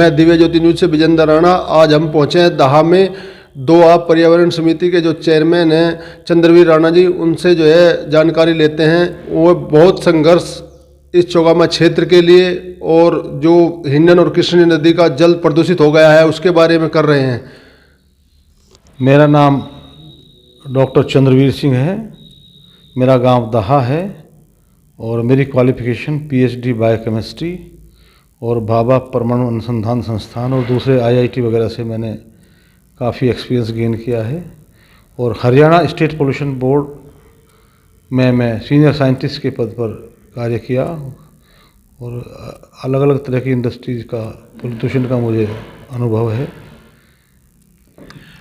मैं दिव्य ज्योति न्यूज से विजेंद्र राणा। आज हम पहुंचे हैं दाहा में। दो आप पर्यावरण समिति के जो चेयरमैन हैं चंद्रवीर राणा जी, उनसे जो है जानकारी लेते हैं। वो बहुत संघर्ष इस चौगामा क्षेत्र के लिए और जो हिंडन और कृष्ण नदी का जल प्रदूषित हो गया है उसके बारे में कर रहे हैं। मेरा नाम डॉक्टर चंद्रवीर सिंह है। मेरा गांव दाहा है और मेरी क्वालिफिकेशन पीएचडी बायोकेमिस्ट्री और भाभा परमाणु अनुसंधान संस्थान और दूसरे आईआईटी वगैरह से मैंने काफ़ी एक्सपीरियंस गेन किया है। और हरियाणा स्टेट पोल्यूशन बोर्ड में मैं सीनियर साइंटिस्ट के पद पर कार्य किया और अलग अलग तरह की इंडस्ट्रीज का प्रदूषण का मुझे अनुभव है।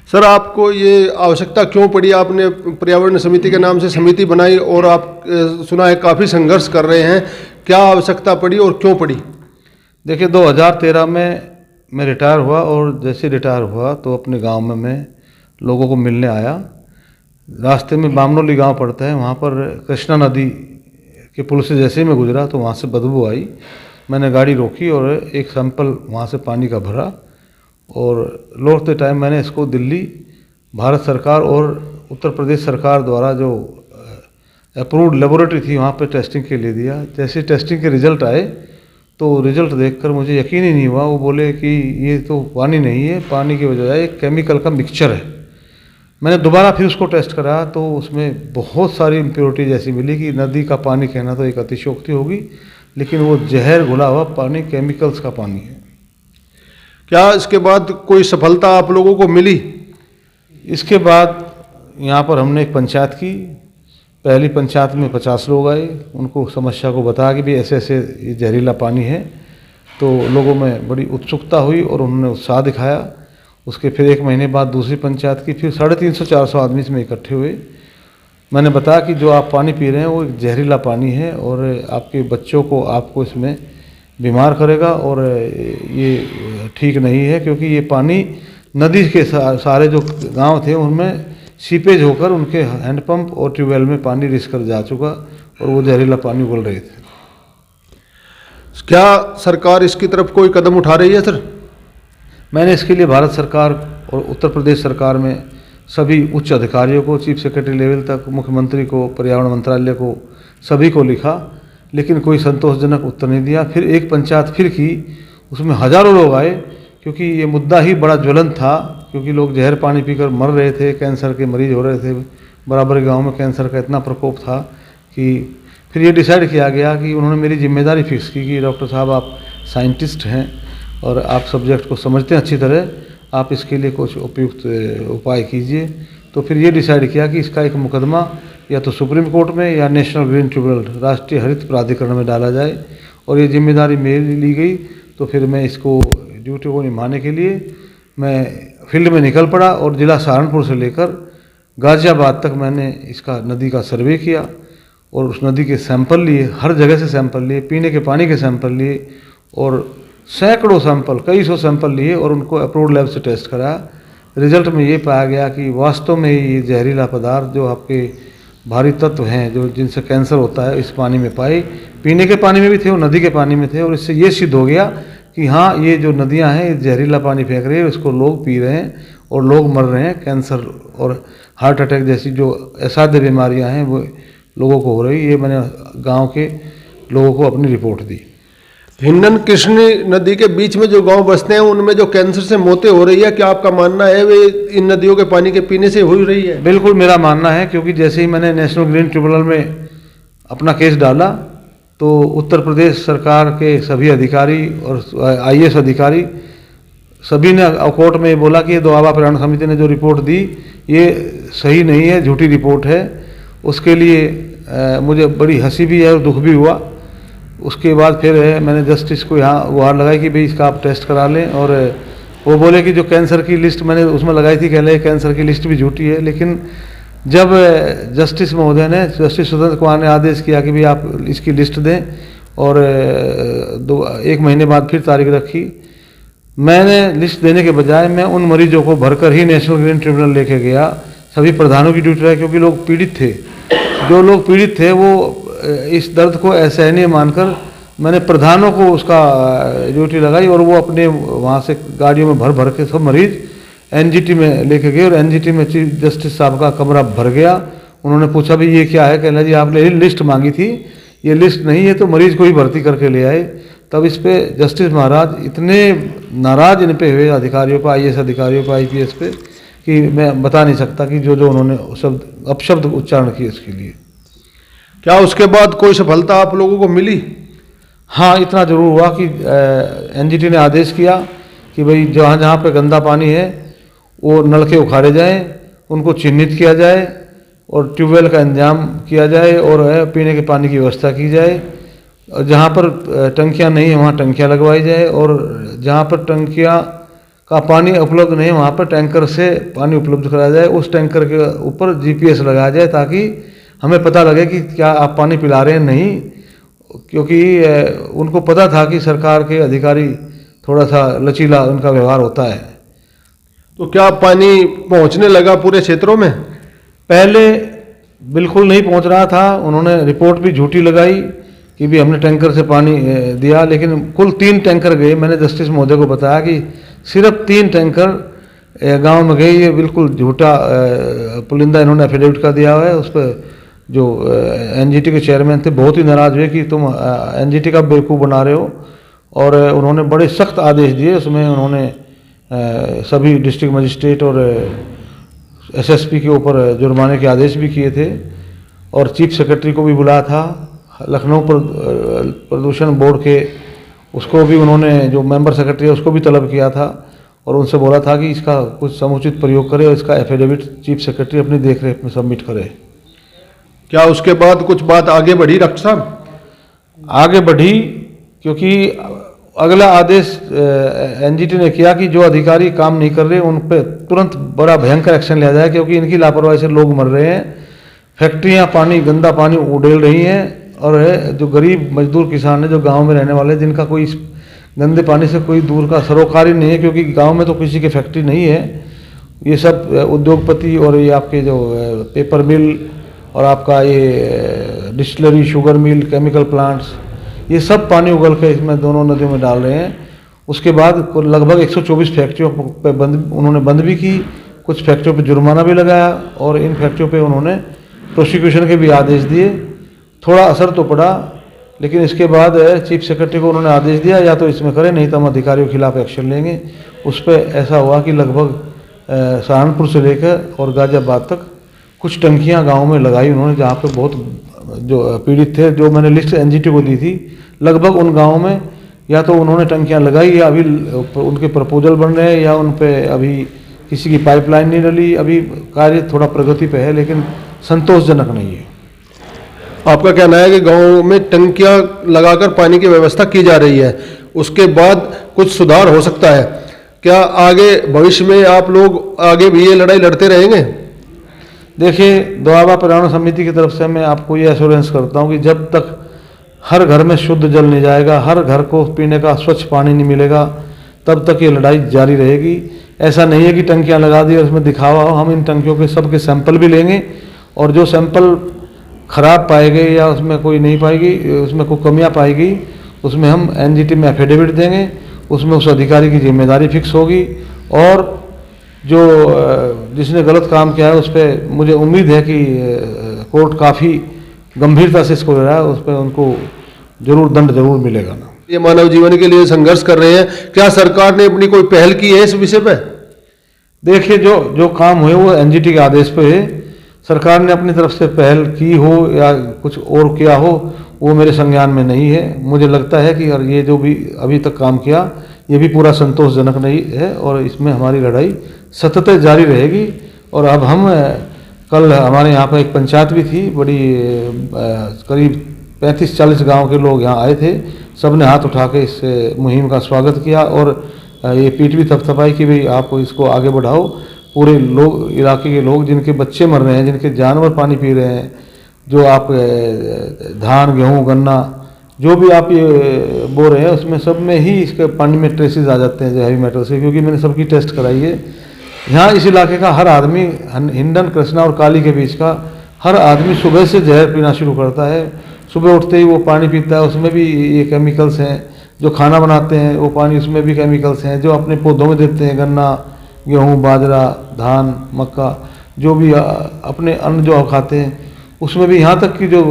सर, आपको ये आवश्यकता क्यों पड़ी? आपने पर्यावरण समिति के नाम से समिति बनाई और आप सुना है काफ़ी संघर्ष कर रहे हैं। क्या आवश्यकता पड़ी और क्यों पड़ी? देखिए, 2013 में मैं रिटायर हुआ और जैसे रिटायर हुआ तो अपने गांव में मैं लोगों को मिलने आया। रास्ते में बामनोली गांव पड़ता है, वहाँ पर कृष्णा नदी के पुल से जैसे ही मैं गुजरा तो वहाँ से बदबू आई। मैंने गाड़ी रोकी और एक सैंपल वहाँ से पानी का भरा और लौटते टाइम मैंने इसको दिल्ली भारत सरकार और उत्तर प्रदेश सरकार द्वारा जो अप्रूव्ड लेबोरेटरी थी वहाँ पे टेस्टिंग के लिए दिया। जैसे टेस्टिंग के रिजल्ट आए तो रिजल्ट देखकर मुझे यकीन ही नहीं हुआ। वो बोले कि ये तो पानी नहीं है, पानी की बजाय एक केमिकल का मिक्सचर है। मैंने दोबारा फिर उसको टेस्ट कराया तो उसमें बहुत सारी इम्प्योरिटी जैसी मिली कि नदी का पानी कहना तो एक अतिशयोक्ति होगी, लेकिन वो जहर घुला हुआ पानी, केमिकल्स का पानी है। क्या इसके बाद कोई सफलता आप लोगों को मिली? इसके बाद यहाँ पर हमने एक पंचायत की। पहली पंचायत में 50 लोग आए, उनको समस्या को बताया कि भी ऐसे ऐसे ये जहरीला पानी है। तो लोगों में बड़ी उत्सुकता हुई और उन्होंने उत्साह दिखाया। उसके फिर 1 महीने बाद दूसरी पंचायत की, फिर 350-400 आदमी इसमें इकट्ठे हुए। मैंने बताया कि जो आप पानी पी रहे हैं वो एक जहरीला पानी है और आपके बच्चों को आपको इसमें बीमार करेगा और ये ठीक नहीं है, क्योंकि ये पानी नदी के सारे जो गांव थे उनमें सीपेज होकर उनके हैंडपंप और ट्यूबवेल में पानी रिस कर जा चुका और वो जहरीला पानी उगल रहे थे। क्या सरकार इसकी तरफ कोई कदम उठा रही है सर? मैंने इसके लिए भारत सरकार और उत्तर प्रदेश सरकार में सभी उच्च अधिकारियों को, चीफ सेक्रेटरी लेवल तक, मुख्यमंत्री को, पर्यावरण मंत्रालय को, सभी को लिखा, लेकिन कोई संतोषजनक उत्तर नहीं दिया। फिर एक पंचायत फिर की, उसमें हज़ारों लोग आए, क्योंकि ये मुद्दा ही बड़ा ज्वलंत था, क्योंकि लोग जहर पानी पीकर मर रहे थे, कैंसर के मरीज हो रहे थे। बराबर गांव में कैंसर का इतना प्रकोप था कि फिर ये डिसाइड किया गया कि उन्होंने मेरी जिम्मेदारी फिक्स की कि डॉक्टर साहब आप साइंटिस्ट हैं और आप सब्जेक्ट को समझते हैं अच्छी तरह, आप इसके लिए कुछ उपयुक्त उपाय कीजिए। तो फिर ये डिसाइड किया कि इसका एक मुकदमा या तो सुप्रीम कोर्ट में या नेशनल ग्रीन ट्रिब्यूनल, राष्ट्रीय हरित प्राधिकरण में डाला जाए और ये जिम्मेदारी मेरी ली गई। तो फिर मैं इसको ड्यूटी को निभाने के लिए मैं फील्ड में निकल पड़ा और ज़िला सहारनपुर से लेकर गाज़ियाबाद तक मैंने इसका नदी का सर्वे किया और उस नदी के सैंपल लिए, हर जगह से सैंपल लिए, पीने के पानी के सैंपल लिए और सैकड़ों सैंपल, कई सौ सैंपल लिए और उनको अप्रूव्ड लैब से टेस्ट कराया। रिजल्ट में ये पाया गया कि वास्तव में ये जहरीला पदार्थ जो आपके भारी तत्व हैं जो जिनसे कैंसर होता है इस पानी में पाए, पीने के पानी में भी थे और नदी के पानी में थे। और इससे ये सिद्ध हो गया कि हाँ, ये जो नदियाँ हैं ये जहरीला पानी फेंक रही है, इसको लोग पी रहे हैं और लोग मर रहे हैं। कैंसर और हार्ट अटैक जैसी जो असाध्य बीमारियाँ हैं वो लोगों को हो रही। ये मैंने गांव के लोगों को अपनी रिपोर्ट दी। हिंडन कृष्ण नदी के बीच में जो गांव बसते हैं उनमें जो कैंसर से मौतें हो रही है, क्या आपका मानना है वे इन नदियों के पानी के पीने से हो रही है? बिल्कुल मेरा मानना है, क्योंकि जैसे ही मैंने नेशनल ग्रीन ट्रिब्यूनल में अपना केस डाला तो उत्तर प्रदेश सरकार के सभी अधिकारी और आईएएस अधिकारी सभी ने कोर्ट में बोला कि ये दोआबा पर्यावरण समिति ने जो रिपोर्ट दी ये सही नहीं है, झूठी रिपोर्ट है। उसके लिए मुझे बड़ी हंसी भी है और दुख भी हुआ। उसके बाद फिर मैंने जस्टिस को यहाँ गुहार लगाई कि भाई इसका आप टेस्ट करा लें, और वो बोले कि जो कैंसर की लिस्ट मैंने उसमें लगाई थी, कह रहे कैंसर की लिस्ट भी झूठी है। लेकिन जब जस्टिस महोदय ने, जस्टिस सुरेंद्र कुमार ने आदेश किया कि भाई आप इसकी लिस्ट दें और 1 महीने बाद फिर तारीख रखी, मैंने लिस्ट देने के बजाय मैं उन मरीजों को भरकर ही नेशनल ग्रीन ट्रिब्यूनल लेके गया। सभी प्रधानों की ड्यूटी रही, क्योंकि लोग पीड़ित थे। जो लोग पीड़ित थे वो इस दर्द को असहनीय मानकर मैंने प्रधानों को उसका ड्यूटी लगाई और वो अपने वहाँ से गाड़ियों में भर भर के सब मरीज एनजीटी में लेके गए और एनजीटी में चीफ जस्टिस साहब का कमरा भर गया। उन्होंने पूछा भाई ये क्या है, कहना जी आपने लिस्ट मांगी थी, ये लिस्ट नहीं है तो मरीज को ही भर्ती करके ले आए। तब इस पे जस्टिस महाराज इतने नाराज इन पे हुए अधिकारियों पर, आईएएस अधिकारियों पर, आईपीएस पे, कि मैं बता नहीं सकता कि जो जो उन्होंने शब्द अपशब्द उच्चारण किए इसके लिए। क्या उसके बाद कोई सफलता आप लोगों को मिली? हाँ, इतना जरूर हुआ कि एनजीटी ने आदेश किया कि भाई जहाँ जहाँ पे गंदा पानी है वो नलके उखाड़े जाएं, उनको चिन्हित किया जाए और ट्यूबवेल का इंतजाम किया जाए और पीने के पानी की व्यवस्था की जाए। और जहाँ पर टंकियाँ नहीं है वहाँ टंकियाँ लगवाई जाए और जहाँ पर टंकियाँ का पानी उपलब्ध नहीं है वहाँ पर टैंकर से पानी उपलब्ध कराया जाए। उस टैंकर के ऊपर जीपीएस लगाया जाए ताकि हमें पता लगे कि क्या आप पानी पिला रहे हैं नहीं, क्योंकि उनको पता था कि सरकार के अधिकारी थोड़ा सा लचीला उनका व्यवहार होता है। तो क्या पानी पहुंचने लगा पूरे क्षेत्रों में? पहले बिल्कुल नहीं पहुंच रहा था, उन्होंने रिपोर्ट भी झूठी लगाई कि भी हमने टैंकर से पानी दिया, लेकिन कुल 3 टैंकर गए। मैंने जस्टिस महोदय को बताया कि सिर्फ 3 टैंकर गांव में गए, ये बिल्कुल झूठा पुलिंदा इन्होंने एफिडेविट का दिया हुआ है। उस पर जो एनजीटी के चेयरमैन थे बहुत ही नाराज हुए कि तुम एनजीटी का बेवकूफ़ बना रहे हो, और उन्होंने बड़े सख्त आदेश दिए। उसमें उन्होंने सभी डिस्ट्रिक्ट मजिस्ट्रेट और एसएसपी के ऊपर जुर्माने के आदेश भी किए थे और चीफ सेक्रेटरी को भी बुलाया था। लखनऊ प्रदूषण बोर्ड के उसको भी उन्होंने, जो मेंबर सेक्रेटरी है उसको भी तलब किया था और उनसे बोला था कि इसका कुछ समुचित प्रयोग करे और इसका एफिडेविट चीफ सेक्रेटरी अपनी देखरेख में सबमिट करे। क्या उसके बाद कुछ बात आगे बढ़ी डॉक्टर साहब? आगे बढ़ी, क्योंकि अगला आदेश एनजीटी ने किया कि जो अधिकारी काम नहीं कर रहे उन पर तुरंत बड़ा भयंकर एक्शन लिया जाए, क्योंकि इनकी लापरवाही से लोग मर रहे हैं। फैक्ट्रियां पानी, गंदा पानी उड़ेल रही हैं और जो गरीब मजदूर किसान है जो गांव में रहने वाले, जिनका कोई गंदे पानी से कोई दूर का सरोकार ही नहीं है, क्योंकि गांव में तो किसी की फैक्ट्री नहीं है। ये सब उद्योगपति और ये आपके जो पेपर मिल और आपका ये distillery, sugar mill, chemical plants, ये सब पानी उगल के इसमें दोनों नदियों में डाल रहे हैं। उसके बाद लगभग 124 फैक्ट्रियों पे उन्होंने बंद भी की, कुछ फैक्ट्रियों पे जुर्माना भी लगाया और इन फैक्ट्रियों पे उन्होंने प्रोसिक्यूशन के भी आदेश दिए। थोड़ा असर तो पड़ा, लेकिन इसके बाद चीफ सेक्रेटरी को उन्होंने आदेश दिया या तो इसमें करें नहीं तो हम अधिकारियों के खिलाफ एक्शन लेंगे। उस पर ऐसा हुआ कि लगभग सहारनपुर से लेकर और गाजियाबाद तक कुछ टंकियां गांव में लगाई उन्होंने, जहां पे बहुत जो पीड़ित थे। जो मैंने लिस्ट एनजीटी को दी थी, लगभग उन गांवों में या तो उन्होंने टंकियां लगाई या अभी उनके प्रपोजल बन रहे हैं या उन पे अभी किसी की पाइपलाइन नहीं डली। अभी कार्य थोड़ा प्रगति पे है लेकिन संतोषजनक नहीं है। आपका कहना है कि गाँव में टंकियां लगाकर पानी की व्यवस्था की जा रही है, उसके बाद कुछ सुधार हो सकता है। क्या आगे भविष्य में आप लोग आगे भी ये लड़ाई लड़ते रहेंगे? देखिए, दोआबा पर्यावरण समिति की तरफ से मैं आपको ये एश्योरेंस करता हूँ कि जब तक हर घर में शुद्ध जल नहीं जाएगा, हर घर को पीने का स्वच्छ पानी नहीं मिलेगा, तब तक ये लड़ाई जारी रहेगी। ऐसा नहीं है कि टंकियाँ लगा दी और उसमें दिखावा हो। हम इन टंकियों के सबके सैंपल भी लेंगे और जो सैंपल खराब पाए गए या उसमें कोई नहीं पाएगी, उसमें कोई कमियाँ पाएगी, उसमें हम एनजीटी में एफिडेविट देंगे, उसमें उस अधिकारी की जिम्मेदारी फिक्स होगी और जो जिसने गलत काम किया है उस पर मुझे उम्मीद है कि कोर्ट काफ़ी गंभीरता से इसको ले रहा है, उस पर उनको जरूर दंड जरूर मिलेगा ना। ये मानव जीवन के लिए संघर्ष कर रहे हैं, क्या सरकार ने अपनी कोई पहल की है इस विषय पे? देखिए, जो काम हुए वो एनजीटी के आदेश पे है। सरकार ने अपनी तरफ से पहल की हो या कुछ और किया हो वो मेरे संज्ञान में नहीं है। मुझे लगता है कि ये जो भी अभी तक काम किया ये भी पूरा संतोषजनक नहीं है और इसमें हमारी लड़ाई सतत जारी रहेगी। और अब हम कल हमारे यहाँ पर एक पंचायत भी थी, बड़ी करीब 35-40 गांव के लोग यहाँ आए थे, सब ने हाथ उठा के इस मुहिम का स्वागत किया और ये पीठ भी थपथपाई कि भाई आप इसको आगे बढ़ाओ। पूरे लोग, इलाके के लोग जिनके बच्चे मर रहे हैं, जिनके जानवर पानी पी रहे हैं, जो आप धान, गेहूँ, गन्ना जो भी आप ये बो रहे हैं उसमें सब में ही इसके पानी में ट्रेसेस आ जाते हैं जो हैवी मेटल से, क्योंकि मैंने सबकी टेस्ट कराई है। यहाँ इस इलाके का हर आदमी, हिंडन, कृष्णा और काली के बीच का हर आदमी सुबह से जहर पीना शुरू करता है। सुबह उठते ही वो पानी पीता है, उसमें भी ये केमिकल्स हैं। जो खाना बनाते हैं वो पानी, उसमें भी केमिकल्स हैं। जो अपने पौधों में देते हैं, गन्ना, गेहूँ, बाजरा, धान, मक्का, जो भी अपने अन्न जो आप खाते हैं, उसमें भी, यहाँ तक कि जो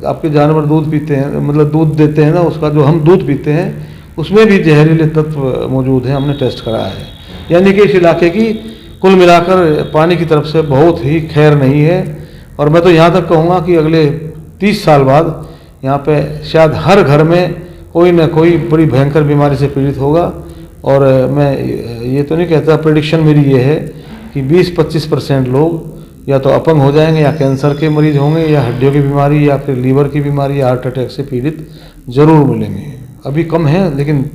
आपके जानवर दूध पीते हैं, मतलब दूध देते हैं ना, उसका जो हम दूध पीते हैं उसमें भी जहरीले तत्व मौजूद हैं, हमने टेस्ट कराया है। यानी कि इस इलाके की कुल मिलाकर पानी की तरफ से बहुत ही खैर नहीं है। और मैं तो यहाँ तक कहूँगा कि अगले 30 साल बाद यहाँ पे शायद हर घर में कोई ना कोई बड़ी भयंकर बीमारी से पीड़ित होगा। और मैं ये तो नहीं कहता, प्रेडिक्शन मेरी ये है कि 20-25% लोग या तो अपंग हो जाएंगे, या कैंसर के मरीज होंगे, या हड्डियों की बीमारी, या फिर लीवर की बीमारी, या हार्ट अटैक से पीड़ित जरूर मिलेंगे। अभी कम है, लेकिन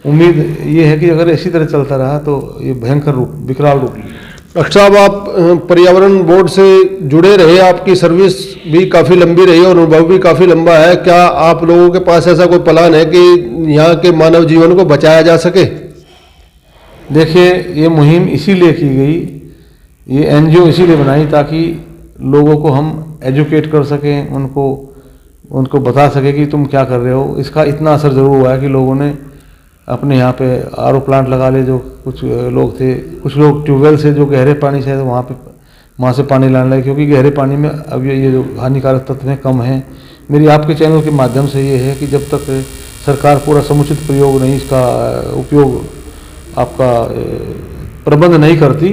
उम्मीद ये है कि अगर इसी तरह चलता रहा तो ये भयंकर रूप, विकराल रूप लेगा। डॉक्टर साहब, आप पर्यावरण बोर्ड से जुड़े रहे, आपकी सर्विस भी काफ़ी लंबी रही और अनुभव भी काफ़ी लंबा है। क्या आप लोगों के पास ऐसा कोई प्लान है कि यहाँ के मानव जीवन को बचाया जा सके? देखिए, ये मुहिम इसीलिए की गई, ये एनजीओ इसीलिए बनाई ताकि लोगों को हम एजुकेट कर सकें, उनको बता सकें कि तुम क्या कर रहे हो। इसका इतना असर ज़रूर हुआ है कि लोगों ने अपने यहाँ पे आरओ प्लांट लगा ले। जो कुछ लोग थे, कुछ लोग ट्यूबवेल से जो गहरे पानी से वहाँ से पानी लाने लगे, क्योंकि गहरे पानी में अब ये जो हानिकारक तत्व हैं कम हैं। मेरी आपके चैनल के माध्यम से ये है कि जब तक सरकार पूरा समुचित प्रयोग नहीं, इसका उपयोग आपका प्रबंध नहीं करती,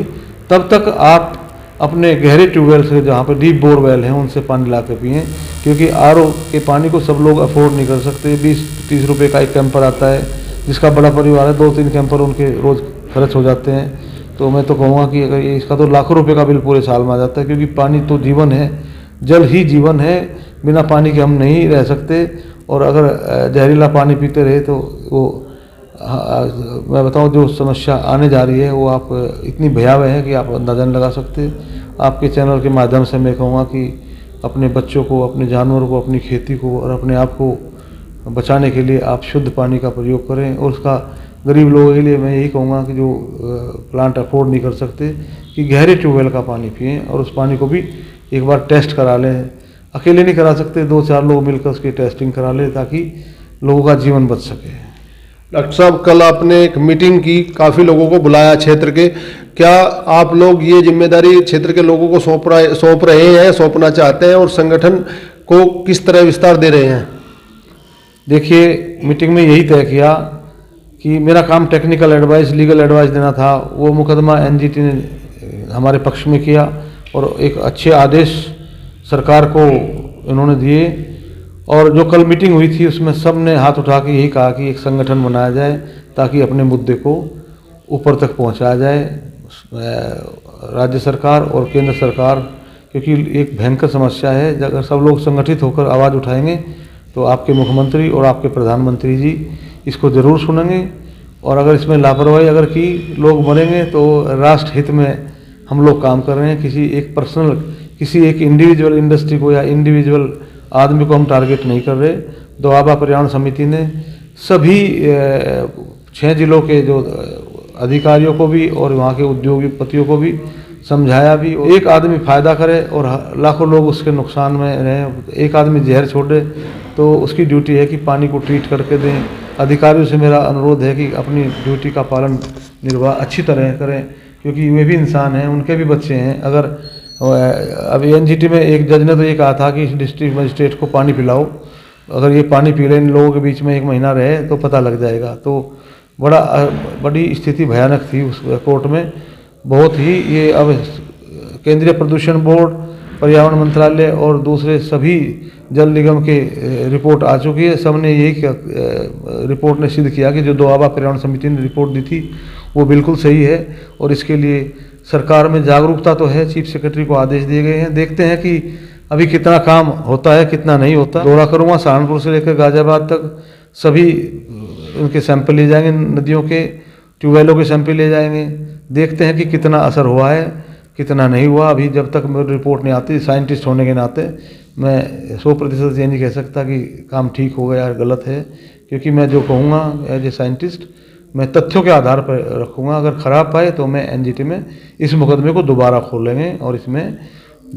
तब तक आप अपने गहरे ट्यूबवेल से, जहाँ पर डीप बोरवेल हैं, उनसे पानी ला के पिएँ। क्योंकि आरओ के पानी को सब लोग अफोर्ड नहीं कर सकते। 20-30 रुपये का एक कैंपर आता है, जिसका बड़ा परिवार है 2-3 कैंपर उनके रोज़ खर्च हो जाते हैं। तो मैं तो कहूँगा कि अगर इसका तो लाखों रुपए का बिल पूरे साल में आ जाता है, क्योंकि पानी तो जीवन है, जल ही जीवन है। बिना पानी के हम नहीं रह सकते। और अगर जहरीला पानी पीते रहे तो वो मैं बताऊं, जो समस्या आने जा रही है वो आप इतनी भयावह है कि आप अंदाज़ा नहीं लगा सकते। आपके चैनल के माध्यम से मैं कहूँगा कि अपने बच्चों को, अपने जानवरों को, अपनी खेती को और अपने आप को बचाने के लिए आप शुद्ध पानी का प्रयोग करें। और उसका गरीब लोगों के लिए मैं यही कहूँगा कि जो प्लांट अफोर्ड नहीं कर सकते, कि गहरे ट्यूबवेल का पानी पिएं और उस पानी को भी एक बार टेस्ट करा लें। अकेले नहीं करा सकते, 2-4 लोग मिलकर उसकी टेस्टिंग करा लें ताकि लोगों का जीवन बच सके। डॉक्टर साहब, कल आपने एक मीटिंग की, काफ़ी लोगों को बुलाया क्षेत्र के। क्या आप लोग ये जिम्मेदारी क्षेत्र के लोगों को सौंप रहे हैं, सौंपना चाहते हैं, और संगठन को किस तरह विस्तार दे रहे हैं? देखिए, मीटिंग में यही तय किया कि मेरा काम टेक्निकल एडवाइस, लीगल एडवाइस देना था। वो मुकदमा एनजीटी ने हमारे पक्ष में किया और एक अच्छे आदेश सरकार को इन्होंने दिए। और जो कल मीटिंग हुई थी उसमें सब ने हाथ उठा के यही कहा कि एक संगठन बनाया जाए ताकि अपने मुद्दे को ऊपर तक पहुंचाया जाए। राज्य सरकार और केंद्र सरकार, क्योंकि एक भयंकर समस्या है, अगर सब लोग संगठित होकर आवाज़ उठाएंगे तो आपके मुख्यमंत्री और आपके प्रधानमंत्री जी इसको ज़रूर सुनेंगे। और अगर इसमें लापरवाही अगर की, लोग मरेंगे, तो राष्ट्र हित में हम लोग काम कर रहे हैं। किसी एक इंडिविजुअल इंडस्ट्री को या इंडिविजुअल आदमी को हम टारगेट नहीं कर रहे। दोआबा पर्यावरण समिति ने सभी 6 जिलों के जो अधिकारियों को भी और वहाँ के उद्योगपतियों को भी समझाया भी। एक आदमी फ़ायदा करे और लाखों लोग उसके नुकसान में रहें। एक आदमी जहर छोड़े तो उसकी ड्यूटी है कि पानी को ट्रीट करके दें। अधिकारियों से मेरा अनुरोध है कि अपनी ड्यूटी का पालन निर्वाह अच्छी तरह करें, क्योंकि वे भी इंसान हैं, उनके भी बच्चे हैं। अगर अभी एनजीटी में एक जज ने तो ये कहा था कि डिस्ट्रिक्ट मजिस्ट्रेट को पानी पिलाओ, अगर ये पानी पी लें इन लोगों के बीच में 1 महीना रहे तो पता लग जाएगा। तो बड़ी स्थिति भयानक थी उस कोर्ट में, बहुत ही। ये अब केंद्रीय प्रदूषण बोर्ड, पर्यावरण मंत्रालय और दूसरे सभी जल निगम के रिपोर्ट आ चुकी है। सबने यही रिपोर्ट ने सिद्ध किया कि जो दोआबा पर्यावरण समिति ने रिपोर्ट दी थी वो बिल्कुल सही है। और इसके लिए सरकार में जागरूकता तो है, चीफ सेक्रेटरी को आदेश दिए गए हैं। देखते हैं कि अभी कितना काम होता है, कितना नहीं होता। दौरा करूँगा सहारनपुर से लेकर गाजियाबाद तक, सभी उनके सैंपल ले जाएंगे, नदियों के ट्यूबवेलों के सैंपल ले जाएंगे। देखते हैं कि कितना असर हुआ है, कितना नहीं हुआ। अभी जब तक मेरी रिपोर्ट नहीं आती, साइंटिस्ट होने के नाते मैं 100% ये नहीं कह सकता कि काम ठीक हो गया या गलत है, क्योंकि मैं जो कहूँगा एज ए साइंटिस्ट मैं तथ्यों के आधार पर रखूँगा। अगर ख़राब पाए तो मैं एनजीटी में इस मुकदमे को दोबारा खोलेंगे और इसमें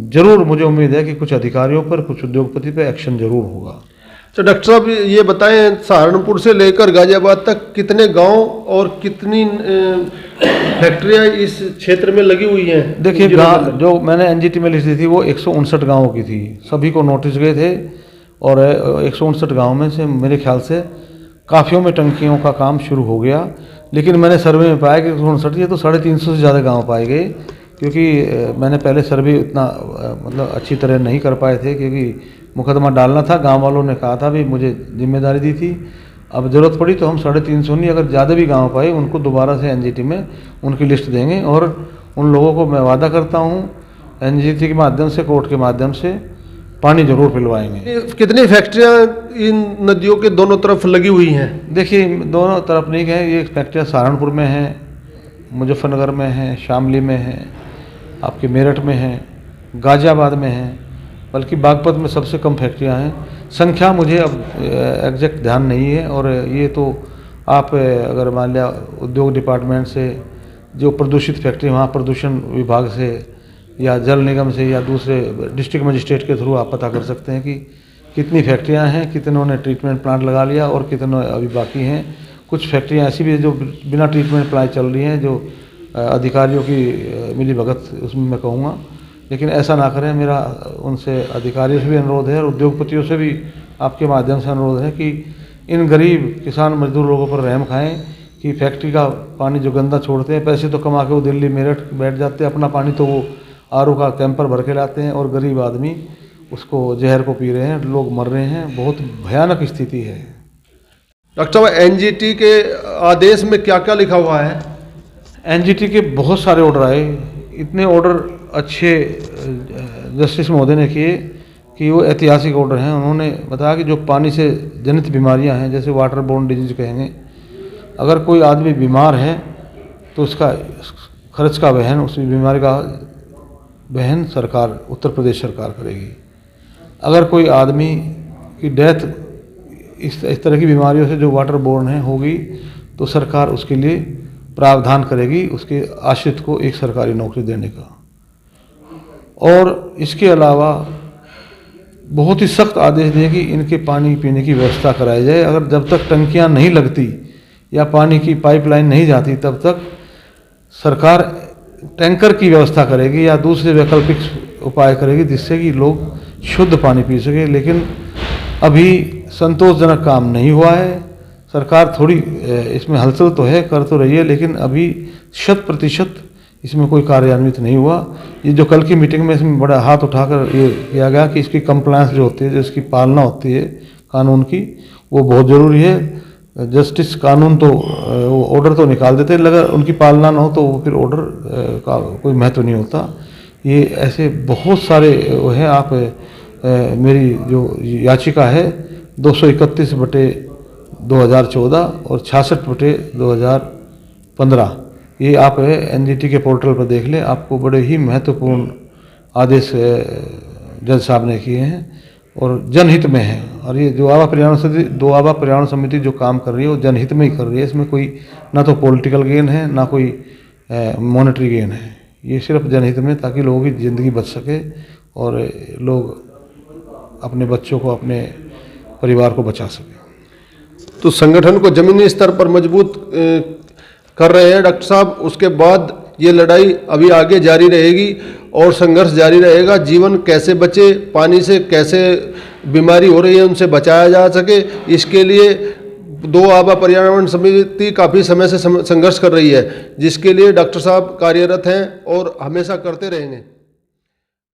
जरूर मुझे उम्मीद है कि कुछ अधिकारियों पर, कुछ उद्योगपति पर एक्शन जरूर होगा। तो डॉक्टर साहब ये बताएं, सहारनपुर से लेकर गाजियाबाद तक कितने गांव और कितनी फैक्ट्रियां इस क्षेत्र में लगी हुई हैं? देखिए, जो मैंने एनजीटी में लिस्ट दी थी वो 159 गाँवों की थी, सभी को नोटिस गए थे और 159 गाँव में से मेरे ख्याल से काफ़ियों में टंकियों का काम शुरू हो गया। लेकिन मैंने सर्वे में पाया कि 159 ये तो 350 से ज़्यादा गाँव पाए गए, क्योंकि मैंने पहले सर्वे उतना मतलब अच्छी तरह नहीं कर पाए थे, क्योंकि मुकदमा डालना था। गांव वालों ने कहा था भी, मुझे जिम्मेदारी दी थी। अब ज़रूरत पड़ी तो हम 350 नहीं, अगर ज़्यादा भी गांव पाए उनको दोबारा से एनजीटी में उनकी लिस्ट देंगे। और उन लोगों को मैं वादा करता हूं एनजीटी के माध्यम से, कोर्ट के माध्यम से पानी जरूर पिलवाएंगे। कितनी फैक्ट्रियां इन नदियों के दोनों तरफ लगी हुई हैं? देखिए, दोनों तरफ नहीं है, ये फैक्ट्रियाँ सहारनपुर में है, मुजफ्फरनगर में है, शामली में है, आपके मेरठ में है, गाजियाबाद में है, बल्कि बागपत में सबसे कम फैक्ट्रियां हैं। संख्या मुझे अब एग्जैक्ट ध्यान नहीं है। और ये तो आप अगर मान लिया उद्योग डिपार्टमेंट से जो प्रदूषित फैक्ट्री, वहाँ प्रदूषण विभाग से या जल निगम से या दूसरे डिस्ट्रिक्ट मजिस्ट्रेट के थ्रू आप पता कर सकते हैं कि कितनी फैक्ट्रियां हैं, कितनों ने ट्रीटमेंट प्लांट लगा लिया और कितनों अभी बाकी हैं। कुछ फैक्ट्रियां ऐसी भी जो बिना ट्रीटमेंट प्लांट चल रही हैं, जो अधिकारियों की मिली भगत उसमें मैं कहूँगा। लेकिन ऐसा ना करें, मेरा उनसे अधिकारियों से भी अनुरोध है और उद्योगपतियों से भी आपके माध्यम से अनुरोध है कि इन गरीब किसान मजदूर लोगों पर रहम खाएं कि फैक्ट्री का पानी जो गंदा छोड़ते हैं, पैसे तो कमा के वो दिल्ली मेरठ बैठ जाते हैं, अपना पानी तो वो आरओ का कैंपर भर के लाते हैं और गरीब आदमी उसको जहर को पी रहे हैं, लोग मर रहे हैं। बहुत भयानक स्थिति है। डॉक्टर साहब, एनजीटी के आदेश में क्या क्या लिखा हुआ है? एनजीटी के बहुत सारे ऑर्डर आए, इतने ऑर्डर अच्छे जस्टिस महोदय ने किए कि वो ऐतिहासिक ऑर्डर हैं। उन्होंने बताया कि जो पानी से जनित बीमारियां हैं, जैसे वाटर बोर्न डिजीज कहेंगे, अगर कोई आदमी बीमार है तो उसका खर्च का वहन, उस बीमारी का वहन सरकार, उत्तर प्रदेश सरकार करेगी। अगर कोई आदमी की डेथ इस तरह की बीमारियों से जो वाटर बोर्न है होगी तो सरकार उसके लिए प्रावधान करेगी, उसके आश्रित को एक सरकारी नौकरी देने का। और इसके अलावा बहुत ही सख्त आदेश दिए कि इनके पानी पीने की व्यवस्था कराई जाए। अगर जब तक टंकियां नहीं लगती या पानी की पाइपलाइन नहीं जाती तब तक सरकार टैंकर की व्यवस्था करेगी या दूसरे वैकल्पिक उपाय करेगी जिससे कि लोग शुद्ध पानी पी सके। लेकिन अभी संतोषजनक काम नहीं हुआ है। सरकार थोड़ी इसमें हलचल तो है, कर तो रही है, लेकिन अभी 100% इसमें कोई कार्यान्वित नहीं हुआ। ये जो कल की मीटिंग में इसमें बड़ा हाथ उठाकर ये किया गया कि इसकी कंप्लायंस जो होती है, जो इसकी पालना होती है कानून की, वो बहुत ज़रूरी है। जस्टिस कानून तो वो ऑर्डर तो निकाल देते हैं, अगर उनकी पालना ना हो तो वो फिर ऑर्डर का कोई महत्व नहीं होता। ये ऐसे बहुत सारे वो हैं। आप मेरी जो याचिका है 231/2014 और 66/2015, ये आप एनजीटी के पोर्टल पर देख लें। आपको बड़े ही महत्वपूर्ण आदेश जज साहब ने किए हैं और जनहित में है। और ये जो दोआबा पर्यावरण समिति जो काम कर रही है वो जनहित में ही कर रही है। इसमें कोई ना तो पॉलिटिकल गेन है ना कोई मॉनेटरी गेन है। ये सिर्फ जनहित में, ताकि लोगों की ज़िंदगी बच सके और लोग अपने बच्चों को, अपने परिवार को बचा सके। तो संगठन को जमीनी स्तर पर मजबूत कर रहे हैं डॉक्टर साहब। उसके बाद ये लड़ाई अभी आगे जारी रहेगी और संघर्ष जारी रहेगा। जीवन कैसे बचे, पानी से कैसे बीमारी हो रही है उनसे बचाया जा सके, इसके लिए दोआबा पर्यावरण समिति काफ़ी समय से संघर्ष कर रही है, जिसके लिए डॉक्टर साहब कार्यरत हैं और हमेशा करते रहेंगे।